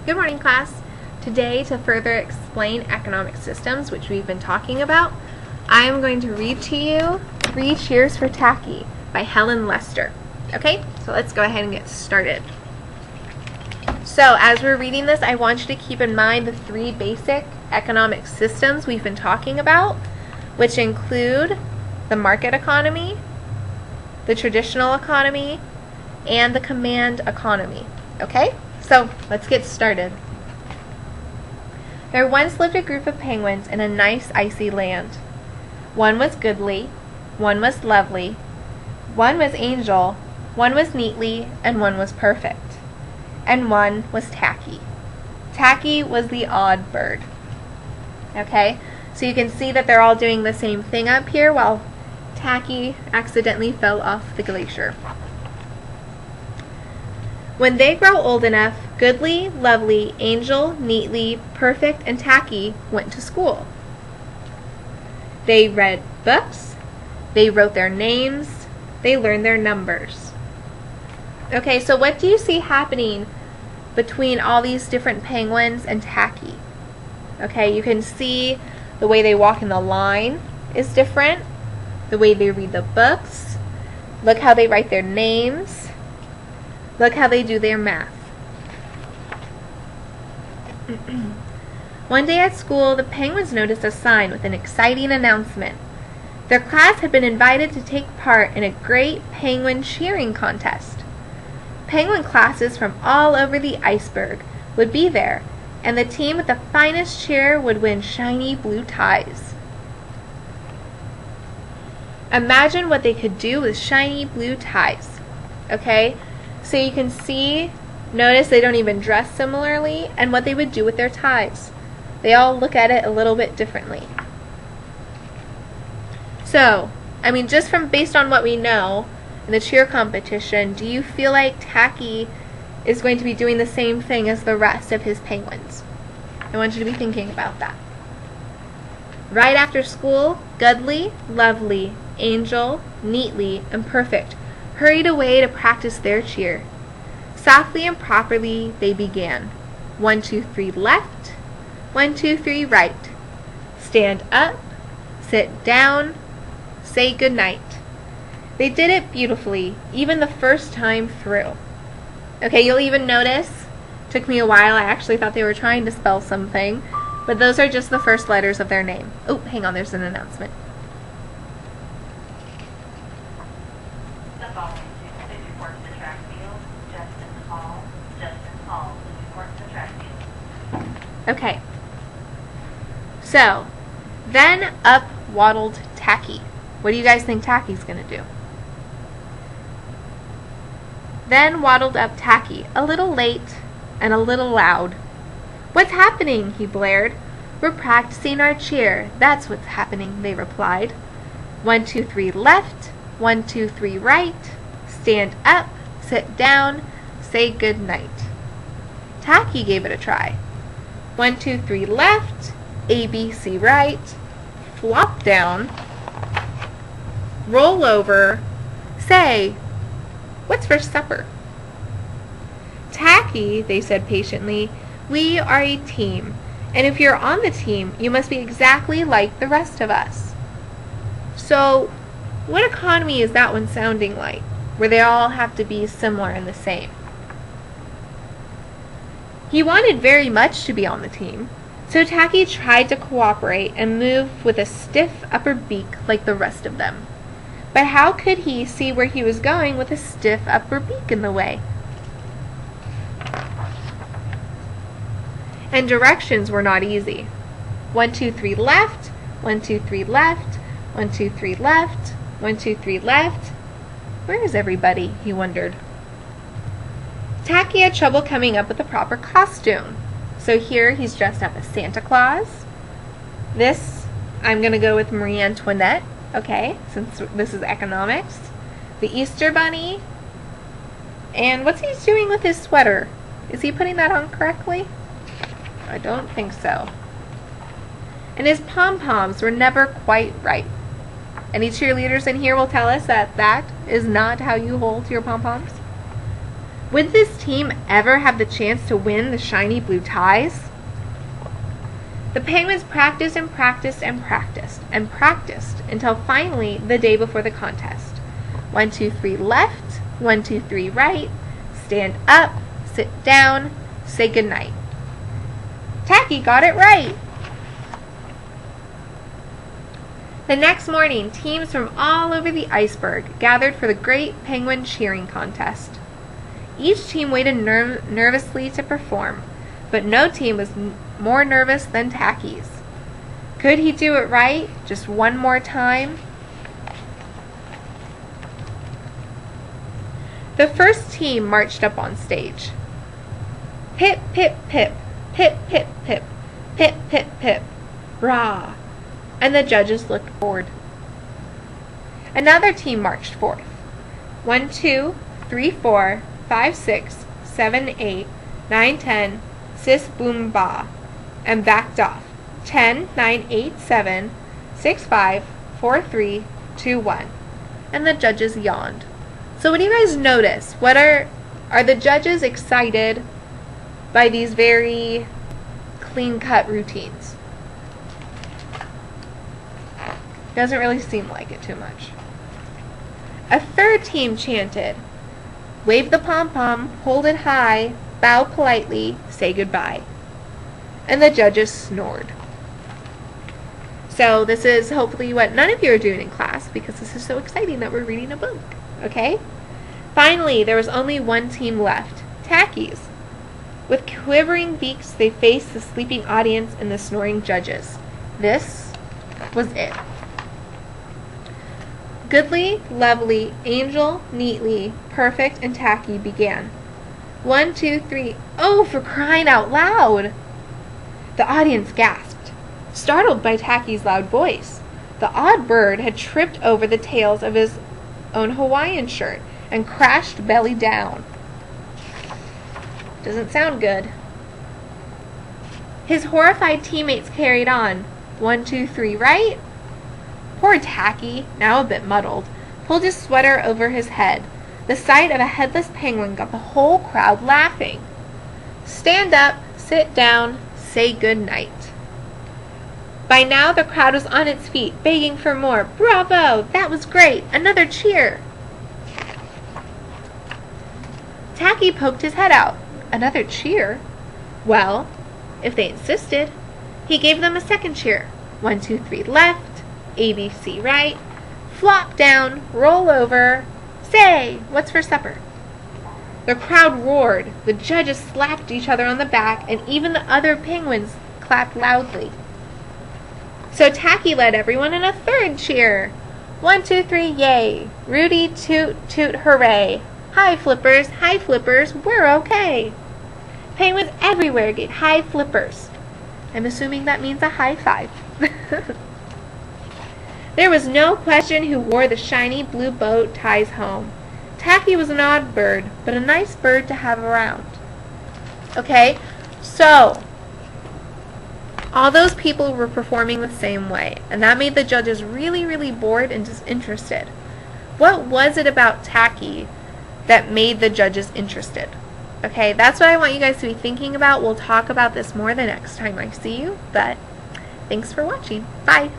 Good morning, class. Today, to further explain economic systems, which we've been talking about, I am going to read to you Three Cheers for Tacky by Helen Lester. Okay, so let's go ahead and get started. So, as we're reading this, I want you to keep in mind the three basic economic systems we've been talking about, which include the market economy, the traditional economy, and the command economy. Okay? So, let's get started. There once lived a group of penguins in a nice icy land. One was goodly, one was lovely, one was angel, one was neatly, and one was perfect. And one was Tacky. Tacky was the odd bird. Okay? So you can see that they're all doing the same thing up here while Tacky accidentally fell off the glacier. When they grow old enough, Goodly, Lovely, Angel, Neatly, Perfect, and Tacky went to school. They read books, they wrote their names, they learned their numbers. Okay, so what do you see happening between all these different penguins and Tacky? Okay, you can see the way they walk in the line is different, the way they read the books, look how they write their names, look how they do their math. One day at school, the penguins noticed a sign with an exciting announcement. Their class had been invited to take part in a great penguin cheering contest. Penguin classes from all over the iceberg would be there, and the team with the finest cheer would win shiny blue ties. Imagine what they could do with shiny blue ties. Okay? So you can see, notice they don't even dress similarly, and what they would do with their ties. They all look at it a little bit differently. So, just based on what we know in the cheer competition, do you feel like Tacky is going to be doing the same thing as the rest of his penguins? I want you to be thinking about that. Right after school, Goodly, Lovely, Angel, Neatly, and Perfect hurried away to practice their cheer. Softly and properly they began. 1, 2, 3 left, 1, 2, 3 right. Stand up, sit down, say good night. They did it beautifully, even the first time through. Okay, you'll even notice, it took me a while, I actually thought they were trying to spell something, but those are just the first letters of their name. Oh, hang on, there's an announcement. Okay, so then up waddled Tacky. What do you guys think Tacky's going to do? Then waddled up Tacky, a little late and a little loud. "What's happening?" he blared. "We're practicing our cheer, that's what's happening," they replied. 1, 2, 3 left, 1, 2, 3 right. Stand up, sit down, say good night. Tacky gave it a try. 1, 2, 3 left, A, B, C right, flop down, roll over, say, "What's for supper?" "Tacky," they said patiently, "we are a team, and if you're on the team, you must be exactly like the rest of us." So, what economy is that one sounding like, where they all have to be similar and the same? He wanted very much to be on the team, so Tacky tried to cooperate and move with a stiff upper beak like the rest of them. But how could he see where he was going with a stiff upper beak in the way? And directions were not easy. 1, 2, 3 left, 1, 2, 3 left, 1, 2, 3 left, 1, 2, 3 left. Where is everybody? He wondered. Tacky had trouble coming up with the proper costume. So here he's dressed up as Santa Claus. This, I'm going to go with Marie Antoinette, okay, since this is economics. The Easter Bunny. And what's he doing with his sweater? Is he putting that on correctly? I don't think so. And his pom-poms were never quite right. Any cheerleaders in here will tell us that that is not how you hold your pom-poms. Would this team ever have the chance to win the shiny blue ties? The Penguins practiced and practiced and practiced and practiced until finally the day before the contest. 1, 2, 3 left, 1, 2, 3 right, stand up, sit down, say goodnight. Tacky got it right! The next morning, teams from all over the iceberg gathered for the great penguin cheering contest. Each team waited nervously to perform, but no team was more nervous than Tacky's. Could he do it right just one more time? The first team marched up on stage. Pip, pip, pip, pip, pip, pip, pip, pip, pip, rah! And the judges looked bored. Another team marched forth. 1, 2, 3, 4, 5, 6, 7, 8, 9, 10, sis boom ba, and backed off. 10, 9, 8, 7, 6, 5, 4, 3, 2, 1. And the judges yawned. So what do you guys notice? What are the judges excited by these very clean-cut routines? Doesn't really seem like it too much. A third team chanted, wave the pom-pom, hold it high, bow politely, say goodbye. And the judges snored. So this is hopefully what none of you are doing in class, because this is so exciting that we're reading a book. Okay? Finally, there was only one team left, Tacky's. With quivering beaks, they faced the sleeping audience and the snoring judges. This was it. Goodly, lovely, angel, neatly, perfect, and Tacky began. 1, 2, 3. Oh, for crying out loud! The audience gasped, startled by Tacky's loud voice. The odd bird had tripped over the tails of his own Hawaiian shirt and crashed belly down. Doesn't sound good. His horrified teammates carried on. 1, 2, 3, right? Poor Tacky, now a bit muddled, pulled his sweater over his head. The sight of a headless penguin got the whole crowd laughing. Stand up, sit down, say good night. By now the crowd was on its feet, begging for more. Bravo! That was great! Another cheer! Tacky poked his head out. Another cheer? Well, if they insisted. He gave them a second cheer. 1, 2, 3 left. ABC right, flop down, roll over, say, what's for supper? The crowd roared, the judges slapped each other on the back, and even the other penguins clapped loudly. So Tacky led everyone in a third cheer. 1, 2, 3, yay! Rudy, toot, toot, hooray! Hi flippers, we're okay! Penguins everywhere get high flippers. I'm assuming that means a high five. There was no question who wore the shiny blue bow ties home. Tacky was an odd bird, but a nice bird to have around. Okay, so all those people were performing the same way, and that made the judges really, really bored and disinterested. What was it about Tacky that made the judges interested? Okay, that's what I want you guys to be thinking about. We'll talk about this more the next time I see you, but thanks for watching. Bye!